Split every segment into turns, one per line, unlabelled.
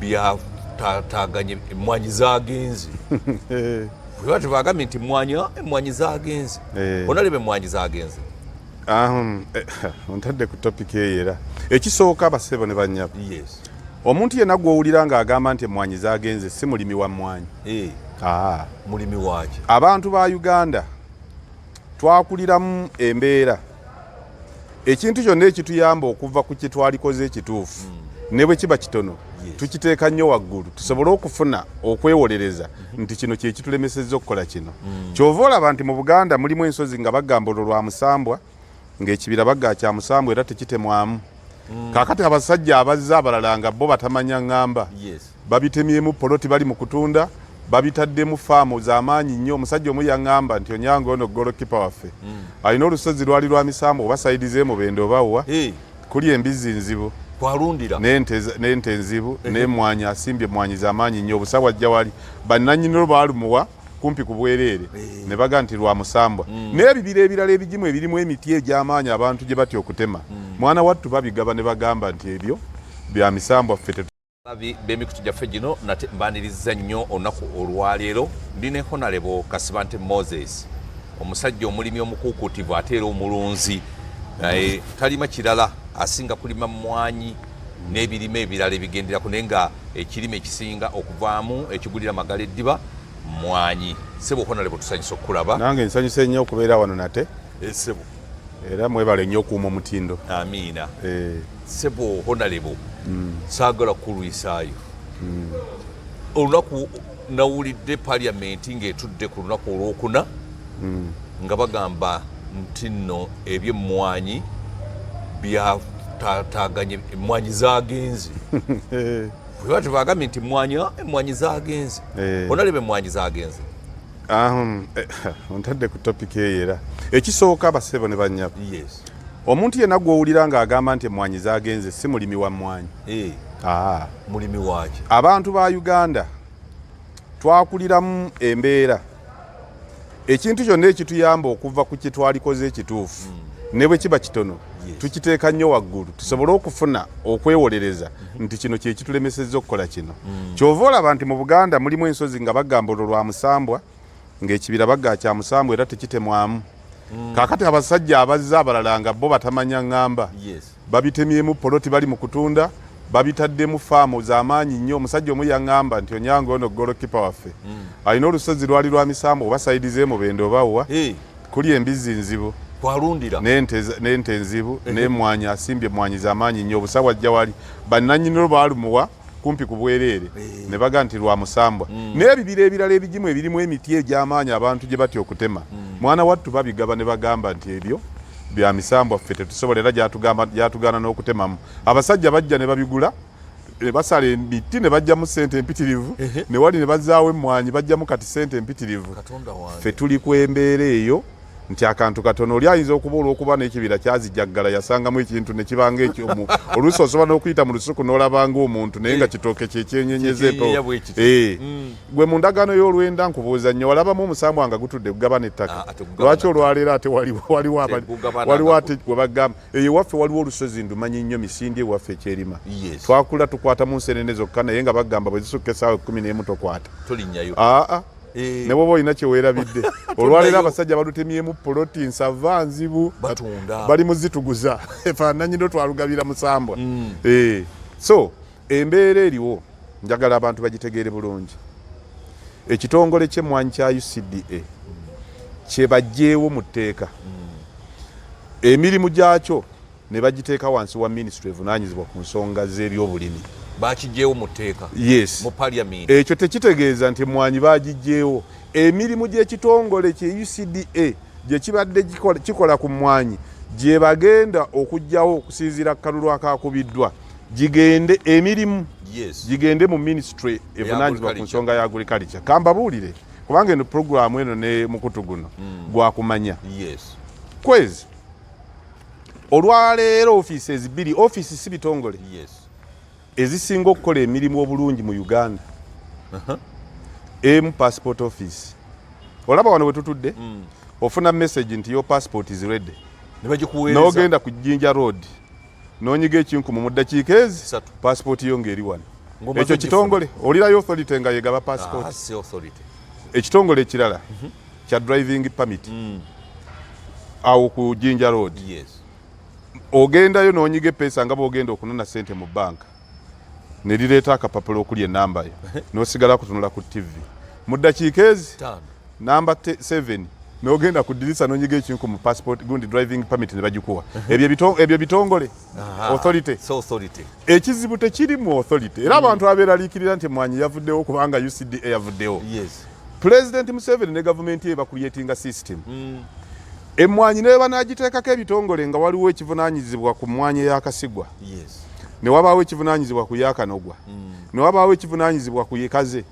bya tataganye Mwanyi zagenze bwati bagambye nti Mwanyi zagenze onalebe Mwanyi zagenze
ontadde ku topic era ekisooka abasebo ne banyabo
yes
omuntu yenna gw'owulira ng'agamba nti Mwanyi zagenze si mulimi wa Mwanyi
mulimi waki
abantu ba Uganda twakuliramu embeera ekintu kyonna ekituyamba okuva ku kitwalikoze ekituufu ne bwe kiba kitono tukiteeka nnyo waggulu tusobole okufuna okwewolereza nti kino kye kitulemesezza okukola kino kyova olaba nti mu Buganda mulimu ensozi nga bagamba olwo lwa Musambwa ng'ekibira bagga kya Musambwa era tekitemwamu kaakati abasajja abazza abalala nga bo batamanya ŋŋamba babitemyemu poloti bali mu kutunda babitaddemu faamu z'amaanyi nnyo omusajja omu yaŋŋamba nti Onyango ono golokipa waffe alina olusozi lwali lwa Misambwa oba sayidizeemu bendo obawa kuli embizzi nzibu
kwalundira
n'ente nzibu ne Mwanyi asimbye Mwanyi z'amaanyi nnyo obusawo ajja wali bannannyini baalumuwa kumpi ku bwereere ne baga nti lwa Musambwa n'ebibira ebirala ebigimu ebirimu emiti egy'amaanyi abantu gye batya okutema mwana wattu babigaba ne bagamba nti ebyo bya Misambwa ffe
b'emikutu gyaffe gino nate mbaniriza nnyo olunaku olwaleero ndi ne Honorable Kasibante Moses omusajja omulimi omukuukutivu ate era omulunzi talima kirala asinga kulima Mwanyi n'ebirime ebirala ebigenderako naye nga ekirime ekisinga okuvaamu ekigulira Magala eddiba Mwanyi sebo Honorable tusanyusa okulaba
nange nsanyuse nnyo okubeera wano nate
sebo
era mwebale nnyo okuuma omutindo
amiina sebo Honorable saagala kulwisaayo olunaku nawulidde paliamenti ng'etudde ku lunaku olwokuna nga bagamba nti nno eby'Emwanyi byataganye Mwanyi zagenze bwebati bagambye nti Mwanyi zagenze onalebe Mwanyi zagenze
ontadde ku topic era ekisooka abasebo ne banyabo omuntu yenna gw'owulira ng'agamba nti Mwanyi zagenze si mulimi wa Mwanyi
mulimi waki
abantu ba Uganda twakuliramu embeera ekintu kyonna ekituyamba okuva ku kitwalikoze ekituufu ne bwe kiba kitono tukiteeka nnyo waggulu tusobole okufuna okwewolereza nti kino kye kitulemesezza okukola kino kyova olaba nti mu Buganda mulimu ensozi nga bagamba olwo lwa Musambwa ng'ekibira bagga kya Musambwa era tekitemwamu kaakati abasajja abazza abalala nga bo batamanya ŋŋamba babitemyemu poloti bali mu kutunda babitaddemu faamu z'amaanyi nnyo omusajja omu yaŋŋamba nti Onyango ono golokipa waffe alina olusozi lwali lwa Misambwa oba sayidizeemu bendo obawa kuli embizzi nzibu
kwalundira
n'ente nzibu ne Mwanyi asimbye Mwanyi z'amaanyi nnyo obusawo ajja wali bannannyini baalumuwa kumpi ku bwereere ne baga nti lwa Musambwa n'ebibira ebirala ebigimu ebirimu emiti egy'amaanyi abantu gye batya okutema mwana wattu babigaba ne bagamba nti ebyo bya Misambwa ffe tetusobolera gyatugaana n'okutemamu abasajja bajja ne babigula ne basala emiti ne bajjamu ssente empitirivu ne wali ne bazaawo Mwanyi bajjamu kati ssente empitirivu ffe tuli ku embeera eyo nti akantu katono oli ayinza okuba olw'okuba n'ekibira kyazijjaggala yasangamu ekintu ne kibanga ekyomu oluusi osobola n'okuyita mu lusuku n'olabanga omuntu naye nga kitooke kyekyenyenyezeeto gwe mu ndagaano y'olwenda nkubuuza nnyo walabamu Omusambwa nga gutudde gugaba n'ettaka lwaki olwaleero ate waliwo ate we bagamba eyo waffe waliwo olusozi ndumanyi nnyo Misindi ewaffe ekyerima twakula tukwata mu nsenene zokka naye nga bagamba bwe zisukka essaawa 11 tokwata ne bwoba olina kyeweerabidde olwaleero abasajja balutemyemu poloti nsava nzibu bali muzituguza efaananyiro twalugabira Musambwa so embeera eriwo njagala abantu bagitegeere bulungi ekitongole ky'Emwanyi kya UCDA kye bajjeewo mu tteeka emirimu gyakyo ne bagiteeka wansi wa minisitule evunaanyizibwa ku nsonga z'ebyobulimi
bakijjeewo mu tteeka mu parliament
ekyo tekitegeeza nti Mwanyi bagijjeewo emirimu gy'ekitongole kye UCDA gye kibadde kikola ku Mwanyi gye bagenda okuggyawo okusinziira ku kalulu akaakubiddwa gigende emirimu gigende mu ministry evunaanyizibwa ku nsonga ya agriculture kambabuulire kubanga eno puroguramu eno ne mukutu guno gwakumanya kwezi olwaleero offices bbiri office si bitongole ezisinga okukola emirimu obulungi mu Uganda emu passport office olaba wano we tutudde ofuna message nti your passport is ready n'ogenda ku Jinja Road n'onyiga ekinkumu mu ddakiika ezi passport yo ng'eri wano ekyo kitongole olirayo authority nga yegaba passport ekitongole ekirala kya driving permit awo ku Jinja Road ogendayo n'onyiga epesa nga bw'ogenda okunona sente mu banka ne lireeta akapapula okuli enamba yo n'osigala kutunula ku TV mu ddakiika ezi namba 7 n'ogenda ku ddirisa n'onyiga ekinku mu passport gundi driving permit ne bagikuwa ebyo bitongole authority ekizibu tekiri mu authority era abantu abeeraliikirira nti Mwanyi yavuddewo kubanga UCDA yavuddewo President Museveni ne gavumenti ye bakuliyetinga system Mwanyi ne banagiteekako ebitongole nga waliwo ekivunaanyizibwa ku Mwanyi eyakasigwa ne wabaawo ekivunaanyizibwa ku yakanogwa ne wabaawo ekivunaanyizibwa ku yekaze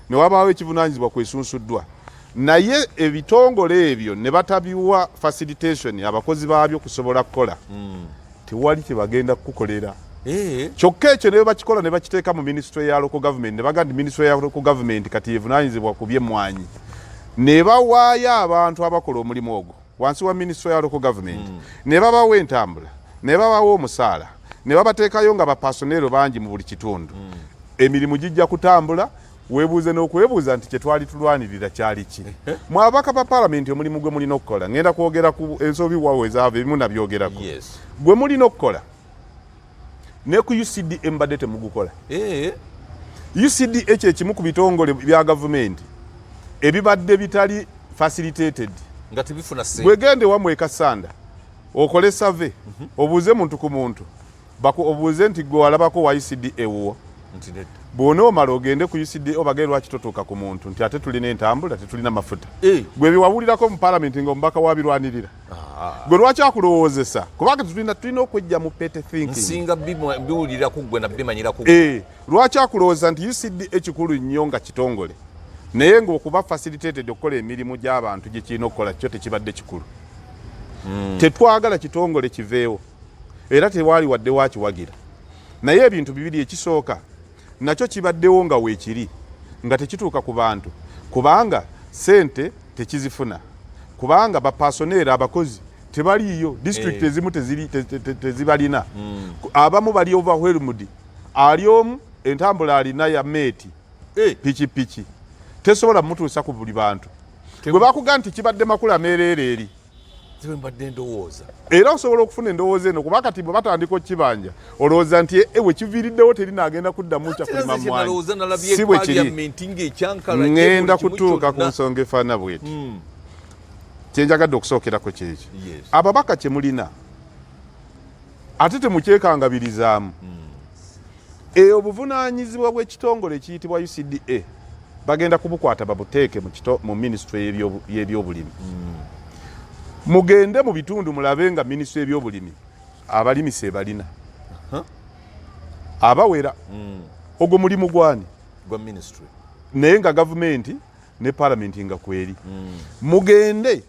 ne wabaawo ekivunaanyizibwa ku esunsuddwa naye ebitongole ebyo ne batabiwa facilitation abakozi baabyo kusobola kukola tewali tebagenda kukolera kyokka ekyo ne bakikola ne bakiteeka mu ministry ya local government ne bagamba ministry ya local government kati evunaanyizibwa ku bye Mwanyi ne bawaayo abantu abakola omulimu ogwo wansi wa ministry ya local government ne babawo entambula ne babawo omusaala ne babateekayo nga bapersonero bangi mu buli kitundu emirimu gijja kutambula weebuuze n'okwebuuza nti kyetwali tulwanirira kyali ki mwabaka ba parliament omulimu gwe mulina okukola ngenda kwogera ku ensobi wawe ezaava ebimu nabyogerako gwe mulina okukola ne ku UCDA mbadde temugukola UCDA ekyo ekimu ku bitongole bya gavumenti ebibadde bitali facilitated
nga tibifuna sente
gwegende wamwe ekasanda okole survey obuuze muntu ku muntu obuuze nti gwe walabako wa UCDA wo bw'ona omala ogende ku UCDA obagere lwaki totuuka ku muntu nti ate tulina entambula tetulina mafuta gwe biwawulirako mu palamenti ng'omubaka wabirwanirira gwe lwaki akulowoozesa kubanga tulina okwejja mu pete thinking
nsinga biwulira ku gwe na bimanyira ku
lwaki akulowooza nti UCDA kikulu nnyo nga kitongole naye ng'okuba facilitated okukola emirimu gy'abantu gye kirina okukola kyo tekibadde kikulu tetwagala kitongole kiveewo era tewaali wadde wakiwagira naye ebintu bibiri ekisooka nakyo kibaddewo nga weekiri nga tekituuka ku bantu kubanga sente tekizifuna kubanga bapasoneera abakozi tebaliiyo district ezimu tezibalina abamu bali overwhelmed ali omu entambula alina ya meeti pikipiki tesobola mutuusa ku buli bantu gwe bakugaa nti kibadde makula meereere eri
mbadde ndowooza
era osobola okufuna endowooza eno kuba kati bwe batandika okukibanja olowooza nti ewe kiviiriddewo terinaagenda kuddamu kyakulima Mwanyi si bwe kiri ŋŋenda kutuuka ku nsonga efaana bweti kyenjagadde okusookerako kyekyo ababaka kye mulina ate temukyekangabilizaamu obuvunaanyizibwa bw'ekitongole ekiyitibwa UCDA bagenda kubukwata babuteeke mu ministry y'ebyobulimi mugende mu bitundu mulabe nga ministry y'ebyobulimi abalimisa ebalina abawera ogwo mulimu gwani
gwa ministry
naye nga gavumenti ne palamenti nga kweri mugende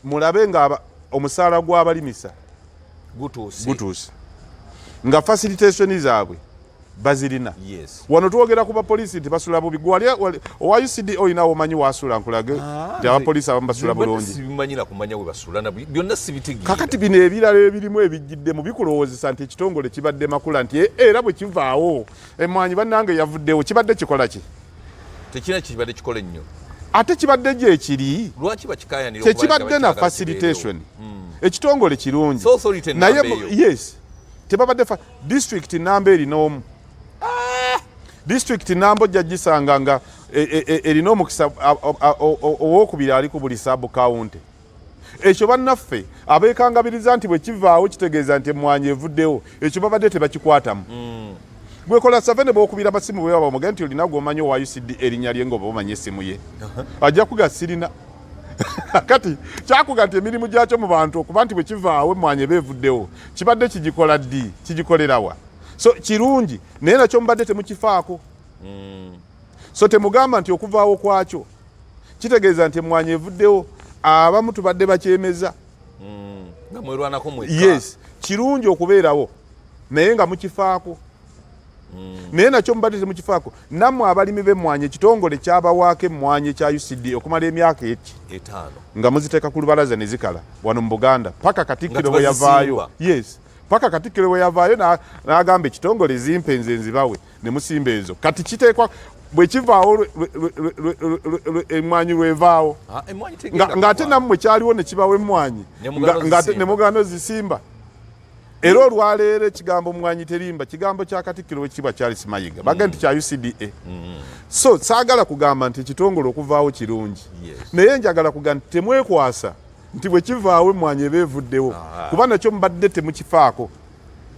mulabe nga omusaala gw'abalimisa gutuuse nga facilitation zaabwe bazirina wano twogera ku bapoliisi nti basula bubi owa UCD olinawo omanyi wasula nkulage nti abapoliisi abamu basula bulungi kakati bino ebirala ebirimu ebijjiddemu bikulowoozesa nti ekitongole kibadde makula nti era bwe kivaawo Mwanyi bannange yavuddewo kibadde kikola ki
tekina kibadde kikola ennyo
ate kibadde gye ekiri tekibadde na facilitation ekitongole kirungi naye yes tebabadde district namba erinoomu district namba ojja gisanga nga erina omukisa owokubiri ali ku buli sub county ekyo bannaffe abeekangabiriza nti bwe kivaawo kitegeeza nti Mwanyi evuddewo ekyo babadde tebakikwatamu gwekola Museveni bw'okubira amasimu bwe baba omugenda nti olina gw'omanyi owa UCD erinnya lye ng'oba omanyi essimu ye ajja kuga sirina kati kyakuga nti emirimu gyakyo mu bantu okuba nti bwe kivaawo Mwanyi beevuddewo kibadde kigikola ddi kigikolerawa so kirungi naye nakyo mubadde temukifaako so temugamba nti okuvaawo kwakyo kitegeeza nti Mwanyi evuddewo abamu tubadde bakyemeza yes kirungi okubeerawo naye nga mukifaako naye nakyo mubadde temukifaako nammwe abalimi b'e Mwanyi ekitongole kyabawaako Mwanyi ekya UCD okumala emyaka 5 nga muziteeka ku lubalaza ne zikala wano mu Buganda paka Katikkiro bwe yavaayo yes paka Katikkiro bwe yavaayo n'agamba ekitongole zimpe nze nzibawe ne musimba ezo kati kiteekwa bwe kivaawo emmwanyi lwevaawo ng'ate nammwe kyaliwo ne kibawo emmwanyi ne mugaano zisimba era olwaleero ekigambo mmwanyi terimba kigambo kya Katikkiro w'ekitiibwa Charles Mayiga baga nti kya UCDA so saagala kugamba nti ekitongole okuvaawo kirungi naye njagala kugamba nti temwekwasa nti bwe kivaawo emmwanyi eba evuddewo kuba nakyo mbadde temukifaako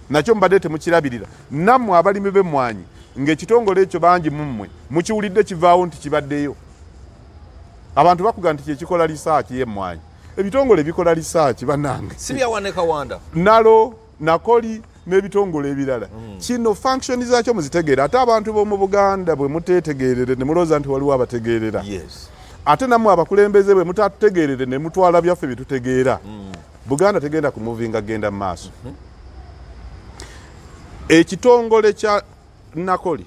nakyo mbadde temukirabirira nammwe abalimi b'emmwanyi ng'ekitongole ekyo bangi mummwe mukiwulidde kivaawo nti kibaddeyo abantu bakuga nti kyekikola lisaaki y'emmwanyi ebitongole bikola lisaaki bannange
si byawaneka wanda
nalo nakoli n'ebitongole ebirala kino function zaakyo muzitegeera ate abantu b'omu Buganda bwe muteetegeerere ne mulooza nti waliwo abategeerera ate nammwe abakulembeze bwe mutategeerere ne mutwala byaffe bye tutegeera Buganda tegenda ku moving agenda mu maaso ekitongole kya nakoli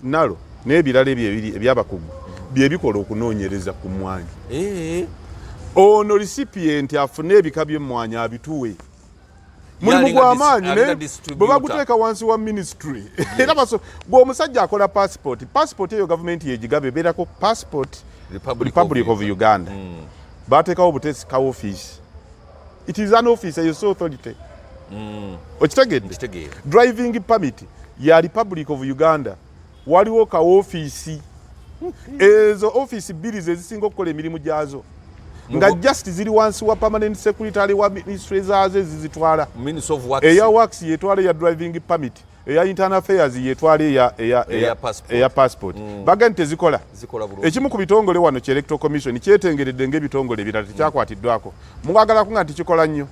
nalo n'ebirala ebyabakugu bye bikola okunoonyereza ku mmwanyi ono recipient afune ebika by'emmwanyi abituwe mulimu gw'amaanyi bwe baguteeka wansi wa ministry era gwe omusajja akola passport eyo gavumenti yegigabe ebeerako passport Republic of Uganda bateekawo buteesi ka office it is an office a so authority okitegedde driving permit ya Republic of Uganda waliwo ka office ezo office bbiri zezisinga okukola emirimu gyazo nga just ziri wansi wa permanent secretary wa ministry zaazo zizitwala eya works yetwala ya driving permit eya internal affairs yetwala eya passport baga nti tezikola ekimu ku bitongole wano ki electoral commission kyetengeredde ng'ebitongole ebirala tekyakwatiddwako mukwagala kunga nti kikola nnyo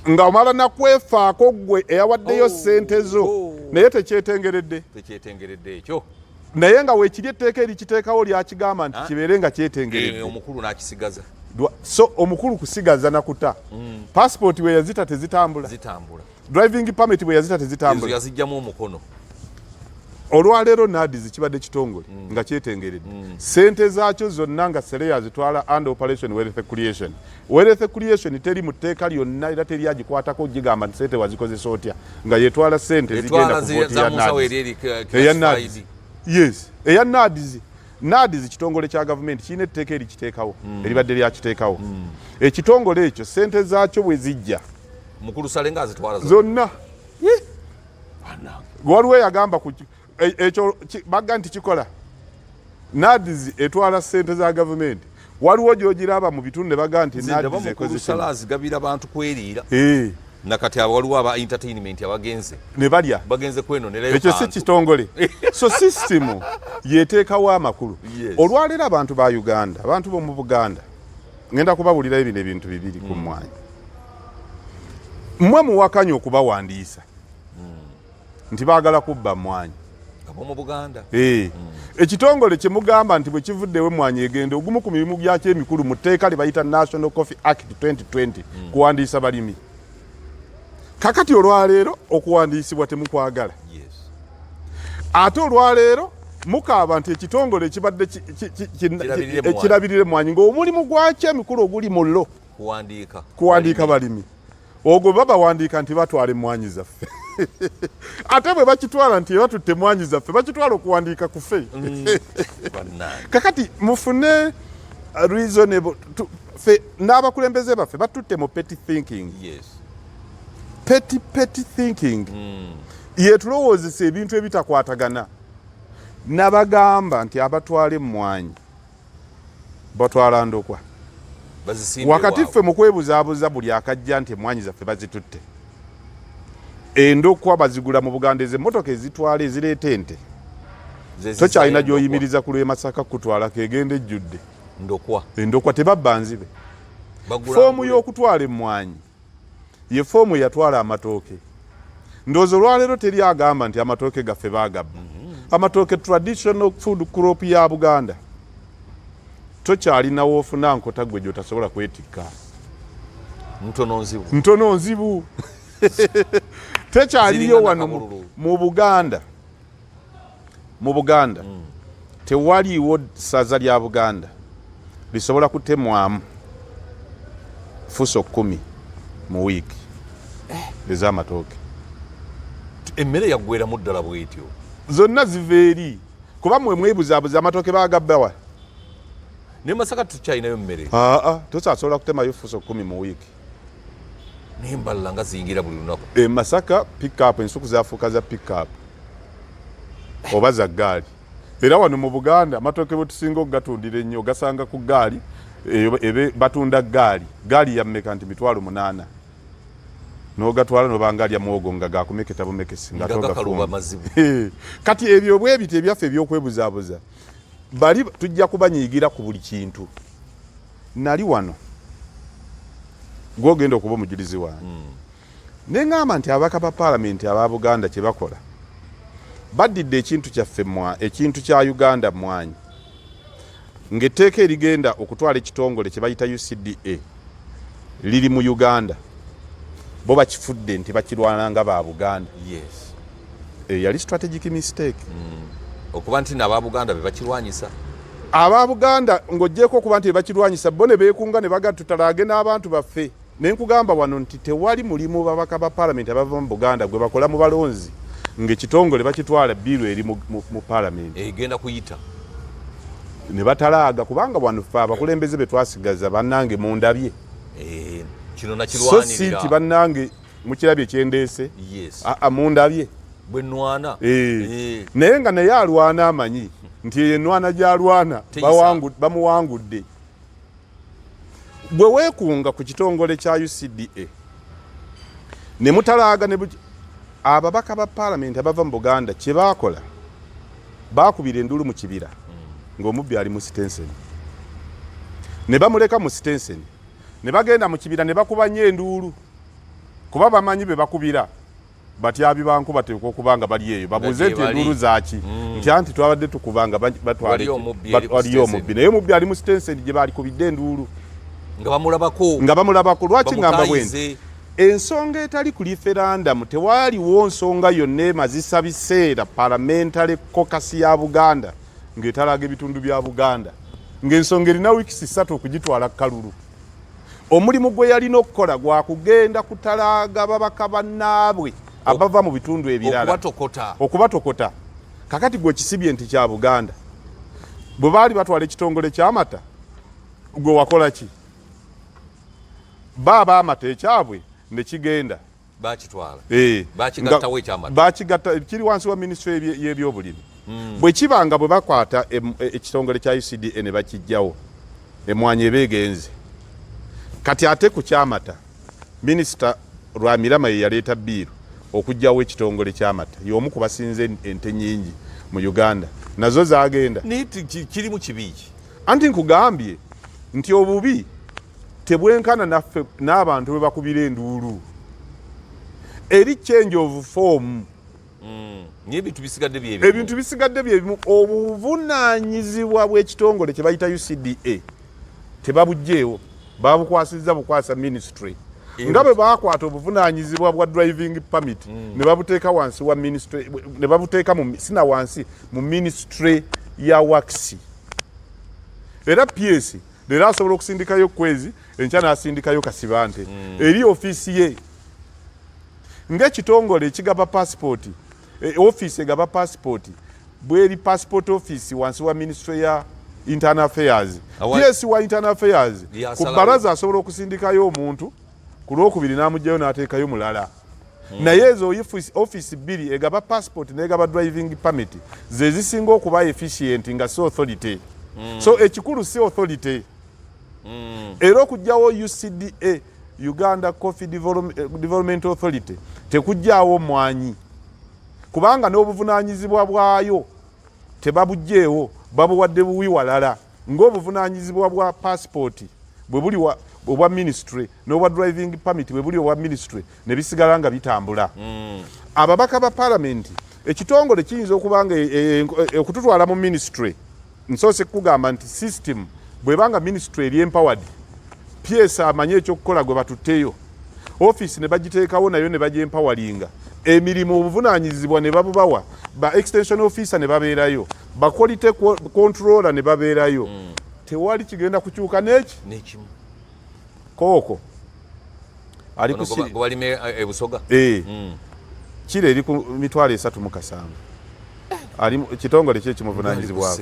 nga omala nakwefaako ggwe eyawaddeyo ssente zo naye tekyetengeredde
ekyo
naye nga weekiri etteeka erikiteekawo lyakigamba nti kibeere nga kyetengeredde
omukulu n'akisigaza
so omukulu kusigaza nakuta passport bwe yazita tezitambula driving permit bwe yazita tezitambula
yazijjamu omukono
olwaleero NADS kibadde kitongole nga kyetengeredde ssente zaakyo zonna nga sere yazitwala under operation wealth creation teri mu tteeka lyonna era teri agikwatako gigamba nti ssente wazikozesa otya nga yetwala ssente zigenda ku vooti ya NADS eya NADS kitongole kya gavumenti kirina etteeka erikiteekawo eribadde lyakiteekawo ekitongole ekyo ssente zaakyo bwe zijja
mukulu salenga azitwala
zonna waliwo eyagamba ekyo bagga nti kikola NADS etwala ssente za gavumenti waliwo gy'ogiraba mu bitundu ne bagga nti NADS
ekozesa azigabira abantu kweriira nakati waliwo aba entertainment abagenze
ne balya
bagenze kwenonerayo
ekyo si kitongole so system yeteekawo amakulu olwaleero abantu ba Uganda abantu b'omu Buganda ngenda kubawulirayo bino ebintu bibiri ku mmwanyi mmwe muwakanya okubawandiisa nti baagala kubba mmwanyi
ab'omu Buganda
ekitongole kye mugamba nti bwe kivuddewo emmwanyi egenda ogumu ku mirimu gyakyo emikulu mu tteeka lye bayita National Coffee Act 2020 kuwandiisa balimi kakati olwaleero okuwandiisibwa temukwagala ate olwaleero mukaaba nti ekitongole ekibadde kirabirire emmwanyi ng'omulimu gwakyo emikulu oguli mu lo kuwandiika balimi ogwo babawandiika nti batwala emmwanyi zaffe ate bwe bakitwala nti batutte emmwanyi zaffe bakitwala okuwandiika ku ffe kakati mufune reasonable ffe n'abakulembeze baffe batutte mu petty thinking petty thinking yetulowoozesa ebintu ebitakwatagana nabagamba nti abatwala emmwanyi batwala ndokwa wakati ffe mu kwebuzaabuza buli akajja nti emmwanyi zaffe bazitutte endokwa bazigula mu Buganda ez'emmotoka ezitwala ezireeta ente tokyalina gy'oyimiriza ku lw'e Masaka kutwala kegenda ejjudde endokwa tebabba nzibe foomu y'okutwala emmwanyi ye foomu eyatwala amatooke ndowooza olwaleero teri agamba nti amatooke gaffe baagabba amatooke traditional food crop ya Buganda tokyalina woofuna nkota gwe gy'otasobola kwetikka ntono nzibu tekyaliyo wano mu Buganda tewaliiwo ssaza lya Buganda lisobola kutemwamu fuso 10 mu wiiki ez'amatooke
emmere yaggweramu ddala bwetyo
zonna ziveeri kuba mwe mwebuzaabuza amatooke bagabbawa
ne Masaka tukyalinayo mmere
tosasobola kutemayo fuso 10 mu wiiki
naye mbalala nga ziyingira buli lunaku
Masaka pickup ensuku zafuuka za pickup oba za ggaali era wano mu Buganda amatooke bwe tusinga okugatundira ennyo gasanga ku ggaali batunda ggaali ya mmeka nti 8,000 n'ogatwala n'obanga alya muwogo nga gakumeketa bumekesi nga
gakaluba mazibu
kati ebyo bwe bite ebyaffe eby'okwebuzaabuza bali tujja kubanyiigira ku buli kintu nali wano gwogenda okuba omujulizi wange ne ŋŋamba nti ababaka ba paalamenti aba Buganda kye bakola baddidde ekintu kyaffe ekintu kya Uganda Mwanyi ng'etteeka erigenda okutwala ekitongole kye bayita UCDA liri mu Uganda bo bakifudde nti bakirwana nga ba Buganda yali strategic mistake
okuba nti n'aba Buganda be bakirwanyisa
aba Buganda ng'oggyeko okuba nti be bakirwanyisa bo ne beekunga ne baga tutalage n'abantu baffe ne nkugamba wano nti tewali mulimu babaka ba paalamenti abava mu Buganda gwe bakola mu balonzi ng'ekitongole bakitwala biiro eri mu paalamenti
egenda kuyita
ne batalaaga kubanga wano ffe abakulembeze be twasigaza bannange mundabye
kino nakirwanirira
so si nti bannange mukirabye kyendeese mundabye
bwe nnwana
naye nga naye alwana amanyi nti eyo ennwana gy'alwana bamuwangudde bwe weekunga ku kitongole kya UCDA ne mutalaaga ababaka ba paalamenti abava mu Buganda kye baakola baakubira endulu mu kibira ng'omubbi ali mu sitenseni ne bamuleka mu sitenseni ne bagenda mu kibira ne bakuba nnyo enduulu kuba bamanyi be bakubira batyabi banku bateekwa okuba nga bali eyo babuuze nti enduulu zaaki nti anti twabadde tukubanga batwaliyo omubbi naye omubbi ali mu sitenseni gye baalikubidde enduulu nga bamulabako lwaki ngamba bwenti ensonga etali ku referandamu tewaaliwo nsonga yonna emazisa biseera parliamentary caucus ya Buganda ng'etalaga ebitundu bya Buganda ng'ensonga erina wiikisi 3 okugitwala kalulu omulimu gwe yalina okukola gwa kugenda kutalaaga babaka bannaabwe abava mu bitundu ebirala okubatokota kakati gwe kisibye nti kya Buganda bwe baali batwala ekitongole ky'amata gwe wakola ki baaba amata ekyabwe ne kigenda bakigatta kiri wansi wa minisitule y'ebyobulimi bwe kibanga bwe bakwata ekitongole kya UCDA ne bakijjawo Mwanyi ebeegenze kati ate ku kyamata minisita Lwamirama ye yaleeta biiro okujjawo ekitongole ky'amata y'omu ku basinze ente nnyingi mu Uganda nazo zaagenda
kiri mu kibiiki
anti nkugambye nti obubi tebwenkana naffe n'abantu bwe bakubira enduulu eri change of form
ebintu
bisigadde byebimu obuvunaanyizibwa bw'ekitongole kye bayita UCDA tebabugjeewo babukwasizza bukwasa ministry nga bwe bakwata obuvunaanyizibwa bwa driving permit ne babuteeka wansi wa ministry ne babuteeka sina wansi mu ministry ya works era PS leero asobola okusindikayo kwezi enkya n'asindikayo Kasibante eri ofiisi ye ng'ekitongole ekigaba passport ofiisi egaba passport bweri passport office wansi wa ministry ya internal affairs PS wa internal affairs ku baraza asobola okusindikayo omuntu ku lwokubiri n'amugjayo n'ateekayo mulala naye ezo office bbiri egaba passport n'egaba driving permit ze zisinga okuba efficient nga si authority so ekikulu si authority era okujjawo UCDA Uganda Coffee Development Authority tekujjaawo Mwanyi kubanga n'obuvunaanyizibwa bwayo tebabugjeewo babuwadde buwi walala ng'obuvunaanyizibwa bwa passport bwe buli obwa ministry n'obwa driving permit bwe buli obwa ministry ne bisigala nga bitambula ababaka ba paalamenti ekitongole kiyinza okuba nga okututwala mu ministry nsoose kugamba nti system bwebanga ministry eri empowered PS amanye ekyokukola gwe batutteyo office ne bagiteekawo nayo ne bagyempawalinga emirimu obuvunaanyizibwa ne babubawa ba extension officer ne babeerayo ba quality controller ne babeerayo tewali kigenda kukyuka n'ekimu kooko ali
kubalime ebusoga
kire eri ku 37,700 ali kitongole kye kimuvunanyizibwa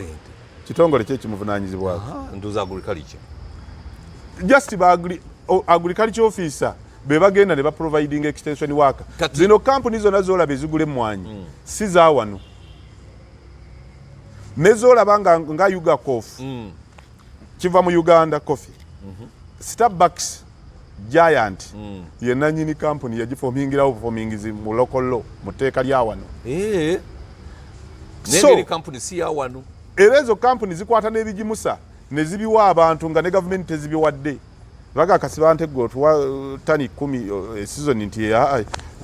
kitongole kye kimuvunanyizibwa
nduza agriculture
just agriculture officer be bagenda ne ba providing extension worker zino companies zona zola bezigule Mwanyi si za wano nezola banga nga Yuga Coffee kiva mu Uganda coffee Starbucks Giant yenna nyini company yagiformingirawo performingizi mu local law muteeka lya wano
nengeri company si ya wano
era ezo company zikwata n'ebigimusa ne zibiwa abantu nga ne government tezibiwadde baga Kasibante go tuwa tani 10 season nti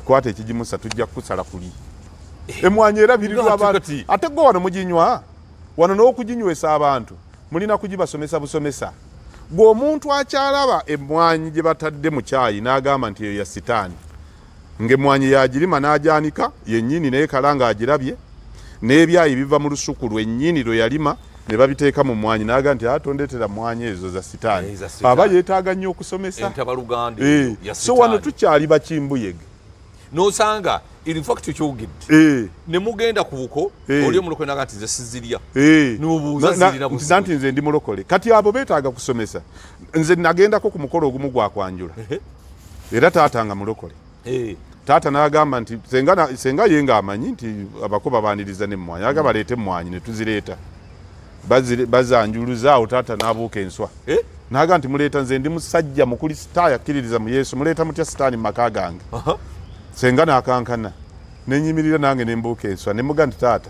kwata ekigimusa tujja kusala kuli Mwanyi era birirwa abantu ate go wano muginywa wano n'okuginywesa abantu mulina kugibasomesa busomesa gwe omuntu akyalaba Mwanyi gye batadde mu kyayi n'agamba nti eyo ya sitaani Mwanyi yagirima n'ajanika yennyini naye kalanga agirabye n'ebyayi biva mu lusuku lwennyini lwe yalima ne babiteeka mu Mwanyi n'aga nti atondetera Mwanyi ezo za sitaani aba yeetaaga nnyo okusomesa so wano tukyali bakimbuyege
nosanga in fact kyogedde ne mugenda ku buko oli omulokole naga nti ze sizirya n'obuuza zirina busa
nti nze ndi mulokole kati abo beetaaga kusomesa nze nagendako ku mukolo ogumu gwa kwanjula era taata nga mulokole taata n'agamba nti senga ye nga amanyi nti abakoba baaniriza ne Mwanyi aga baleete Mwanyi ne tuzireeta bazanjuluza awo taata n'abuuka enswa n'aga nti muleeta nze ndi musajja mukristaayo akkiririza mu Yesu muleeta mutya sitaani mu maka gange senga n'akankana nenyimirira nange nembuuka enswa nemuga nti taata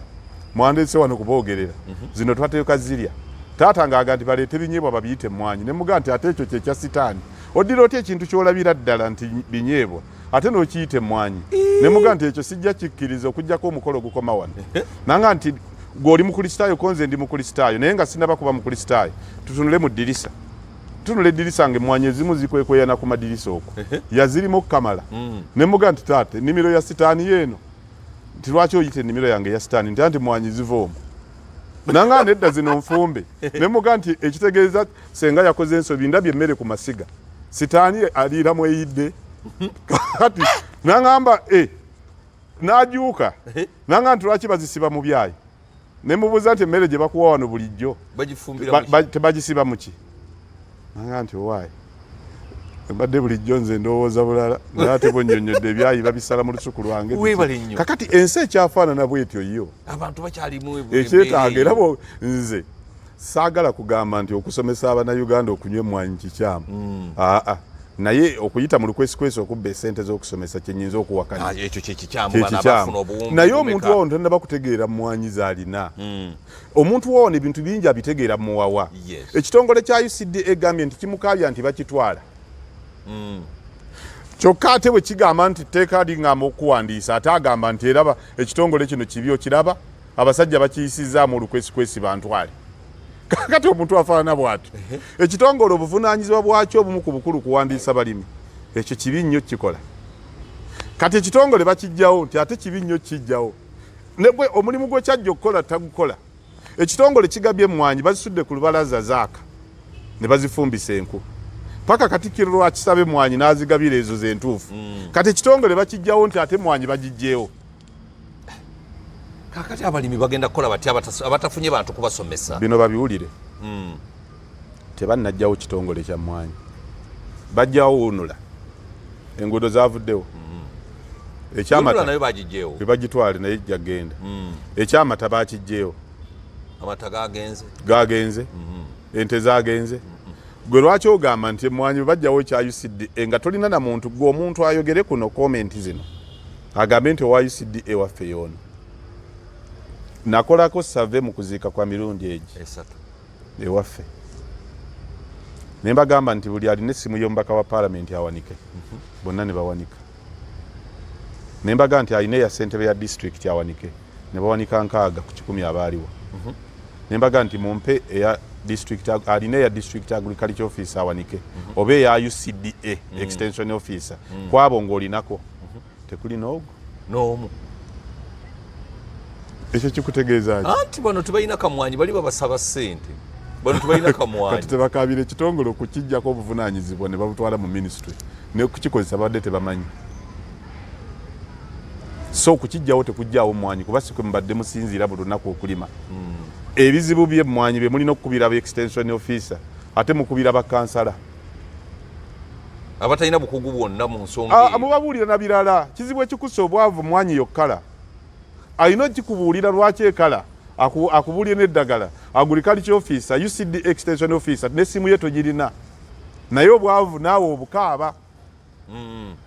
mwandeese wano kuboogerera zino twateeka zirya taata ng'aga nti baleete binyeebwa babiyite Mwanyi nemuga nti ate ekyo kyekya sitaani oddira otya ekintu ky'olabira ddala nti binyeebwa ate n'okiyite Mwanyi nemuga nti ekyo sijja kikkiriza okugjako omukolo gukoma wano nanga nti gw'oli mukristaayo konze ndi mukristaayo naye nga sinaba kuba mukristaayo tutunule mu ddirisa tunule eddirisa nge Mwanyi ezimu zikwekweyana ku madirisa okwo yazirimu okukamala nemuga nti taate ennimiro ya sitaani yeeno nti lwaki oyita ennimiro yange ya sitaani nti anti Mwanyi ziva omwo nanga nedda zino nfumbe nemuga nti ekitegeeza senga yakoze ensobi ndabye emmere ku masiga sitaani aliira mweyidde kati nangamba n'ajuuka nanga nti lwaki bazisiba mu byayi nemubuuza nti emmere gye bakuwa wano bulijjo tebagisiba muki nanga nti owaayi mbadde bulijjo nze ndowooza bulala naye ate bonnyonnyodde ebyayi babisala mu lusuku lwange kakati ensi ekyafaanana bwetyo yo
abantu bakyalimu
ekyetaaga era nze saagala kugamba nti okusomesa Abannayuganda okunywa Mwanyi kikyamu naye okuyita mu lukwesikwesi okubba esente z'okusomesa kyenyinza okuwakanya
ekyo kyekikyamu
naye omuntu wawo ntannaba kutegeera Mwanyi z'alina omuntu wawo ebintu bingi abitegeera muwawa ekitongole kya UCD egambye nti kimukaabya nti bakitwala kyokka ate bwe kigamba nti tteeka liŋŋamba okuwandiisa ate agamba nti eraba ekitongole kino kibi okiraba abasajja bakiyisizaamu olukwesikwesi bantwale kakati omuntu afaanana bw'atyo ekitongole obuvunaanyizibwa bwakyo obumu ku bukulu kuwandiisa balimi ekyo kibi nnyo kikola kati ekitongole bakijjawo nti ate kibi nnyo kijjawo nebwe omulimu gwe kyajja okukola tagukola ekitongole kigabye Mwanyi bazisudde ku lubalaza zaaka ne bazifumbisa enku paka Katikkiro lwakisabe Mwanyi n'azigabira ezo zentuufu kati ekitongole bakijjawo nti ate Mwanyi bagijjeewo
kakati abalimi bagenda kukola bati abatafunye bantu kubasomesa
bino babiwulire tebannajjawo kitongole kya Mwanyi bajjawo wunula enguudo zavuddewo
ekyamata nayo bagijjeewo
bagitwale naye jagenda ekyamata bakijjeewo
amata
gagenze ente zagenze gwe lwaki ogamba nti Mwanyi bajjawo ekya UCD nga tolina na muntu gwe omuntu ayogere kuno komenti zino agambe nti owa UCD ewaffe yoona nakolako save mu kuziika kwa mirundi egi ewaffe ne mbagamba nti buli alina essimu y'omubaka wa paalamenti awanike bonna ne bawanika ne mbaga nti alina eya ssentebe ya disitulikiti awanike ne bawanika 6 ku 10 abaaliwo ne mbaga nti mumpe eya district alina eya district agriculture officer awanike oba eya UCDA extension officer kwabo ng'olinako tekuli n'omu ekyo kikutegeeza
anti bano tebalina kamwanyi bali babasaba ssente bano tebalina kamwanyi
kati tebakaabira ekitongole okukijjako obuvunaanyizibwa ne babutwala mu ministry ne kukikozesa badde tebamanyi so kukijjawo tekujjaawo Mwanyi kuba si kwe mbadde musinziira buli lunaku okulima ebizibu bye Mwanyi bye mulina okukubira ba extension officer ate mukubira bakansala
abatalina bukugu bwonna mu nsonga
mubabuulira na birala kizibu ekikusa obwavu Mwanyi yokkala alina okikubuulira lwaki ekala akubuulire n'eddagala agriculture officer UCD extension officer n'essimu ye togirina naye obwavu naawe obukaaba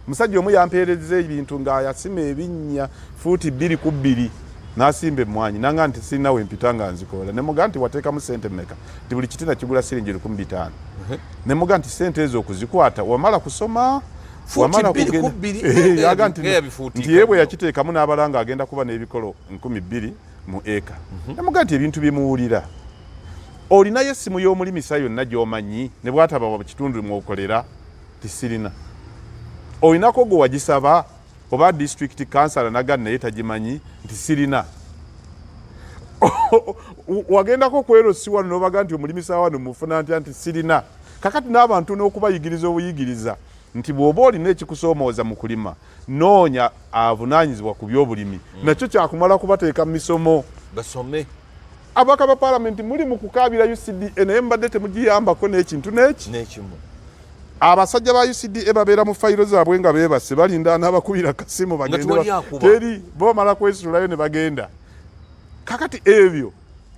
musajja omu yampeereza ebintu ng'ayasima ebinnya fuuti 2 ku 2 n'asimba Mwanyi nanga nti sirina we mpita nga nzikola ne muga nti wateekamu sente mmeka nti buli kitina kigula siringi 15,000 ne muga nti sente ezo okuzikwata wamala kusoma wamala kugenda nti yebwe yakiteekamu n'abalanga agenda kuba n'ebikolo 2,000 mu eka ne muga nti ebintu bimuwulira olinayo essimu y'omulimisa yonna gy'omanyi ne bwataba mu kitundu mwokolera tisirina olinako gwe wagisaba oba district councilor naga naye tagimanyi nti sirina wagendako kwerosi wano nobaga nti omulimisa wano mufuna nti sirina kakati n'abantu n'okubayigiriza obuyigiriza nti bw'oba olina ekikusoomooza mu kulima noonya avunaanyizibwa ku by'obulimi nakyo kyakumala kubateeka mu misomo
basome
abaka ba palamenti muli mu kukaabira UCDA naye mbadde temugiyambako n'ekintu
n'ekimu
abasajja ba UCDA babeera mu fayiro zaabwe nga beebase balinda n'abakubira kasimu bagenda teri bomala kwesulayo ne bagenda kakati ebyo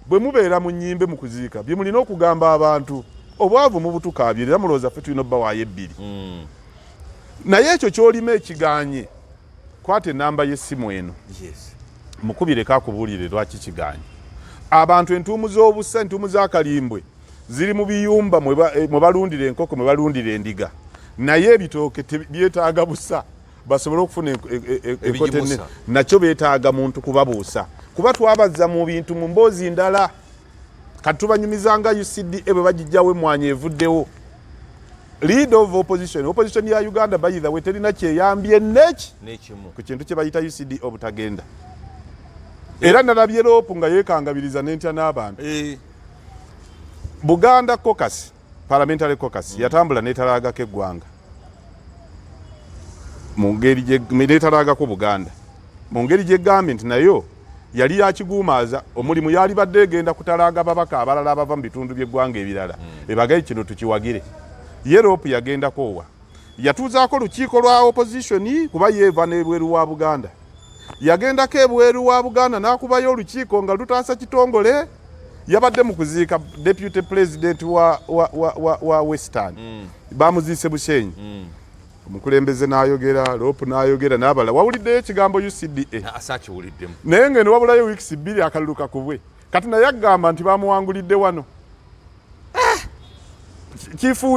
bwe mubeera mu nnyimbe mu kuziika bye mulina okugamba abantu obwavu mu butukaabye era mulowooza ffe tulina obbawaayo 2 naye ekyo kyolima ekiganye kwata enamba y'essimu eno mukubireko akubuulire lwaki kiganye abantu entuumu z'obusa entuumu z'akalimbwe ziri mu biyumba mwe balundira enkoko mwe balundira endiga naye ebitooke byetaaga busa basobole okufuna enkote ennene nakyo beetaaga muntu kubabuusa kuba twabazza mu bintu mu mboozi ndala kati tubanyumiza nga UCDA bwe bagijjawo Mwanyi evuddewo lead of opposition ya Uganda by the way terina kyeyambye n'ekimu ku kintu kye bayita UCDA obutagenda era nalabye loopu nga yeekangabiriza n'entya n'abantu Buganda caucus parliamentary caucus yatambula n'etalaagako eggwanga mu ngeri n'etalaagako Buganda mu ngeri gy'egambye nti nayo yali yakiguumaaza omulimu yali badde egenda kutalaaga babaka abalala abava mu bitundu by'eggwanga ebirala ebagaye kino tukiwagire Europe yagendako wa yatuuzaako lukiiko lwa opposition kuba yeeva n'ebweru wa Buganda yagendako ebweru wa Buganda n'akubayo olukiiko nga lutaasa kitongole yabadde mu kuziika deputy president wa Western bamuziise Bushenyi omukulembeze n'ayogera Lopu n'ayogera n'abala wawuliddeyo ekigambo UCDA
asakiwuliddemu
naye ngeno wabulayo weeks 2 akalulu kakubwe kati naye agamba nti bamuwangulidde wano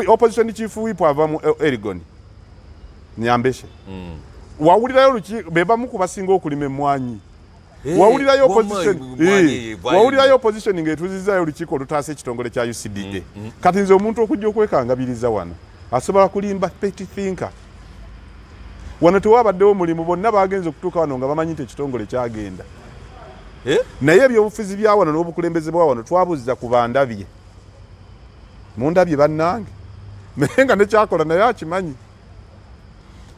opposition chief whip ava mu Erigon Nyambeshe wawulirayo lukiiko bebamu kubasinga okulima Mwanyi wawulirayo opposition ng'etuuzizaayo olukiiko olutaasa ekitongole kya UCDA kati nze omuntu okujja okwekangabiriza wano asobola kulimba petty thinker wano tewabaddewo mulimu bonna bagenze okutuuka wano nga bamanyi nti ekitongole kyagenda naye ebyobufuzi bya wano n'obukulembeze bwa wano twabuzza ku bandabye mundabye bannange naye nga nekyakola naye akimanyi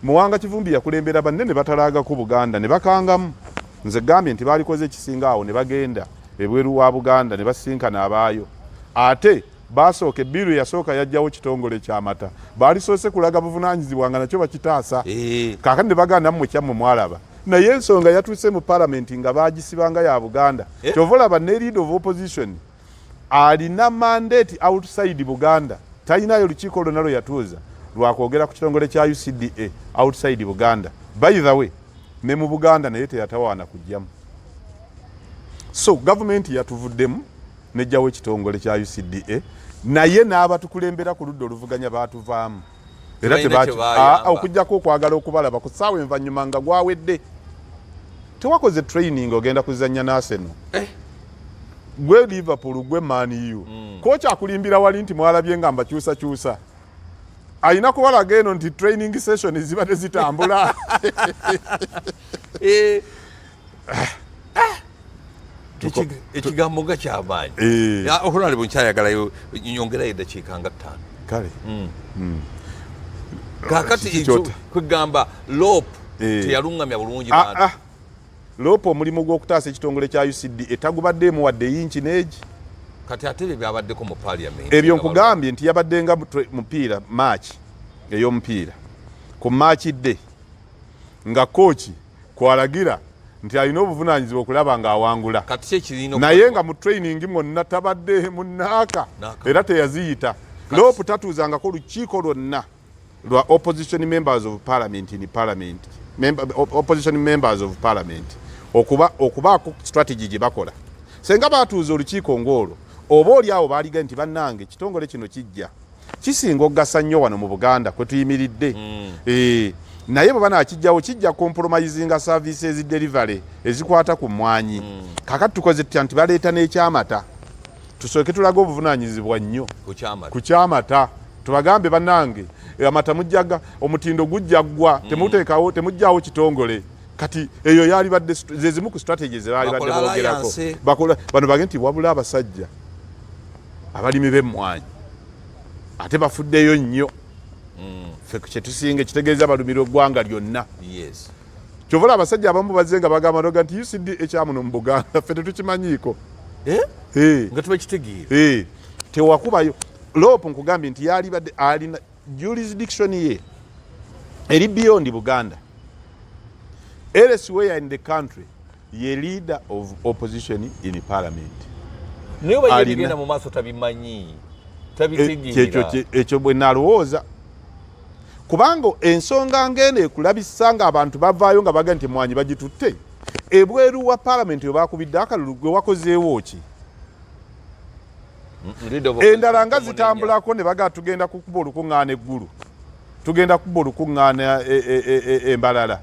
Muwanga Kivumbi yakulembera banne ne batalaagako Buganda ne bakangamu nze gambye nti balikoze ekisinga awo ne bagenda ebweru wa Buganda ne basinkana abaayo ate basooka ebbiru yasooka yajjawo kitongole ky'amata baalisoose kulaga buvunaanyizibwa nga nakyo bakitaasa kaakati ne baganda mmwe kyammwe mwalaba naye ensonga yatuuse mu palamenti nga baagisibanga ya Buganda kyova olaba ne lead of opposition alina mandate outside Buganda talinayo lukiiko lwonna lwe yatuuza lwakwogera ku kitongole kya UCDA outside Buganda by the way ne mu Buganda naye teyatawaana kujjamu so government yatuvuddemu nejjawo ekitongole kya UCDA naye n'abatukulembera ku ludda oluvuganya baatuvaamu era okujjako okwagala okubalaba ku ssaawa envanyuma nga gwawedde tewakoze training ogenda kuzannya n'Arsenal gwe Liverpool gwe Man U kocha akulimbira wali nti mwalabye nga mbakyusa ayina kuwalaga eno nti training session zibadde zitambula
ekigambo nga kyamaanyi okulwali bwenkyayagalayo nyongerayo eddakiika nga 5
kale
kakati ekyo kwegamba Lopu teyaluŋŋamya bulungi bantu
lopo omulimu gw'okutaasa ekitongole kya UCD etagubaddeemu wadde yinki neegi.
Kati ate ebyo byabaddeko mu parliament.
Ebyo nkugambye nti yabaddenga mupiira maaki ey'omupiira ku maaki dde nga kooki kwalagira nti alina obuvunaanyizibwa okulaba ng'awangula.
Kati kyekirina
naye nga mu training mwonna tabadde munnaaka era teyaziyita. Lopu tatuuzangako lukiiko lwonna lwa opposition members of parliament in parliament opposition members of parliament okubaako strategy gye bakola. Senga batuuza olukiiko ng'olwo oba oli awo baaliga nti bannange ekitongole kino kijja kisinga okugasa nnyo wano mu Buganda kwe tuyimiridde. Naye bwe banaakijjawo kijja compromisinga services delivery ezikwata ku Mwanyi. Kakati tukoze tutya nti baleeta n'ekyamata tusooke tulaga obuvunaanyizibwa nnyo ku kyamata. Tubagambe bannange amata mujjaga omutindo gujjaggwa temujjaawo kitongole. Kati eyo yali badde zezimu ku strategies baali badde boogerako bakola bano bagenti nti wabula abasajja abalimi b'emmwanyi ate bafuddeyo nnyo. Ffe kye tusinga ekitegeeza balumira eggwanga lyonna. Kyovola abasajja abamu bazze nga bagamba noga nti UCD ekyamuno mu Buganda ffe tetukimanyiiko.
Nga tubakitegeera.
Tewakubayo lopu nkugambye nti yali badde alina jurisdiction ye eri beyond Buganda. Elsewhere in the country ye leader of opposition in parliament.
Naye bayegenda mu maaso tabimanyi tabitegeera.
Ekyo bwe nalowooza kubanga ensonga ngene ekulabisa nga abantu bavaayo nga baga nti Mwanyi bagitutte ebweru wa parliament we bakubidde akalulu gwe wakozeewo ki. Endala nga zitambulako ne baga tugenda kukuba olukuŋŋaana eggulu tugenda kukuba olukuŋŋaana embalala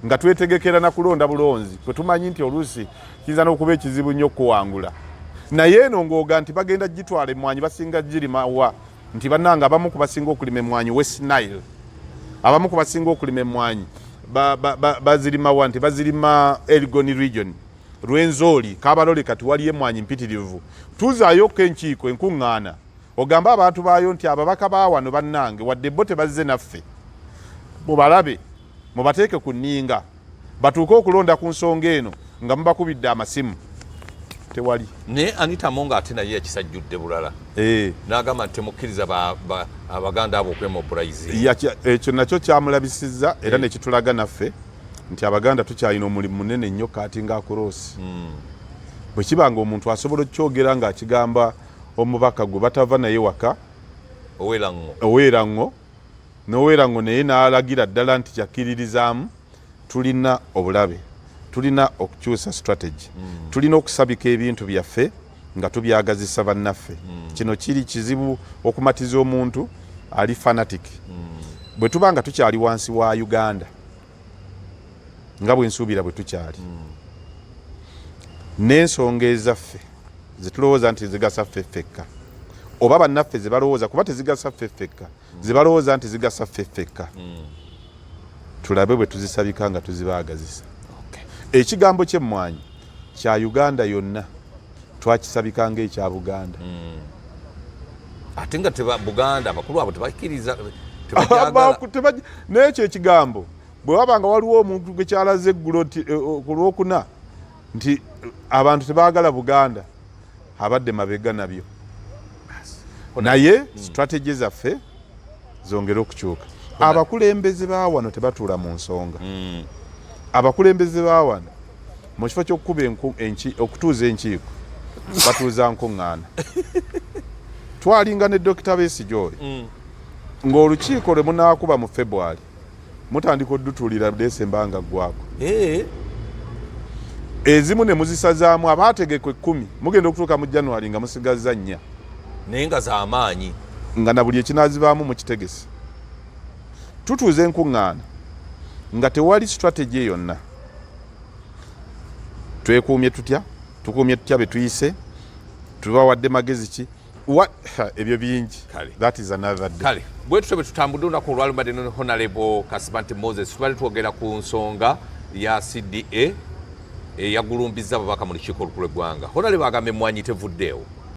nga twetegekera na kulonda bulonzi kwe tumanyi nti oluusi kiyinza n'okuba ekizibu nnyo okuwangula. Naye eno ng'oga nti bagenda gitwala emmwanyi basinga girima wa nti bannanga abamu ku basinga okulima emmwanyi West Nile abamu ku basinga okulima emmwanyi bazirima wa nti bazirima Elgon region Rwenzori Kabalole kati waliyo emmwanyi mpitirivu. Tuzaayoko enkiiko enkuŋŋaana ogamba abantu baayo nti ababaka baawano bannange wadde bo tebazze naffe mubalabe mubateeke ku nninga batuuke okulonda ku nsonga eno nga mubakubidde amasimu. Tewali.
Ne Anita Monga ate naye yakisajjudde bulala. N'agamba nti temukkiriza Abaganda abo okwemobilize.
Ekyo nakyo kyamulabisizza era ne kitulaga naffe nti Abaganda tukyalina omulimu munene nnyo kati ng'akuroosi. Bwe kibanga omuntu asobola okyogera ng'akigamba omubaka gwe batava naye waka Oweerango n'Oweerango naye n'alagira ddala nti kyakkiririzaamu. Tulina obulabe tulina okukyusa strategy tulina okusabika ebintu byaffe nga tubyagazisa bannaffe. Kino kiri kizibu okumatiza omuntu ali fanatic bwe tuba nga tukyali wansi wa Uganda nga bwe nsuubira bwe tukyali n'ensonga ezaffe zetulowooza nti zigasa ffe ffekka oba bannaffe ze balowooza kuba tezigasa ffe ffekka ze balowooza nti zigasa ffe ffekka tulabe bwe tuzisabika nga tuzibaagazisa. Ekigambo ky'emmwanyi kya Uganda yonna twakisabika ng'ekya Buganda.
Ate nga Buganda abakulu abo tebakkiriza
n'ekyo ekigambo bwe wabanga waliwo omuntu gwe kyalaze eggulo ku Lwokuna nti abantu tebaagala Buganda abadde mabega nabyo. Naye strategy zaffe zongera okukyuka. Abakulembeze ba wano tebatuula mu nsonga. Abakulembeze ba wano mu kifo ky'okukuba okutuuza enkiiko batuuza nkuŋŋaana. Twalinga ne Dr. Besigye ng'olukiiko lwe munaakuba mu February mutandika oddutuulira December nga ggwako. Ezimu ne muzisazaamu abaategekwa 10 mugenda okutuuka mu January nga musigazza 4
naye nga z'amaanyi
nga na buli ekinaazibaamu mu kitegesi. Tutuuza enkuŋŋaana nga tewali strategy yonna. Twekuumye tutya tukuumye tutya be tuyise tubawadde magezi ki ebyo bingi. That is another day.
Kale bwe tutyo bwe tutambudde olunaku olwalubadde ne Honorable Kasibante Moses tubali twogera ku nsonga ya CDA eyagulumbizza ababaka mu lukiiko olukulu lw'eggwanga. Honorable agambye Mwanyi tevuddeewo.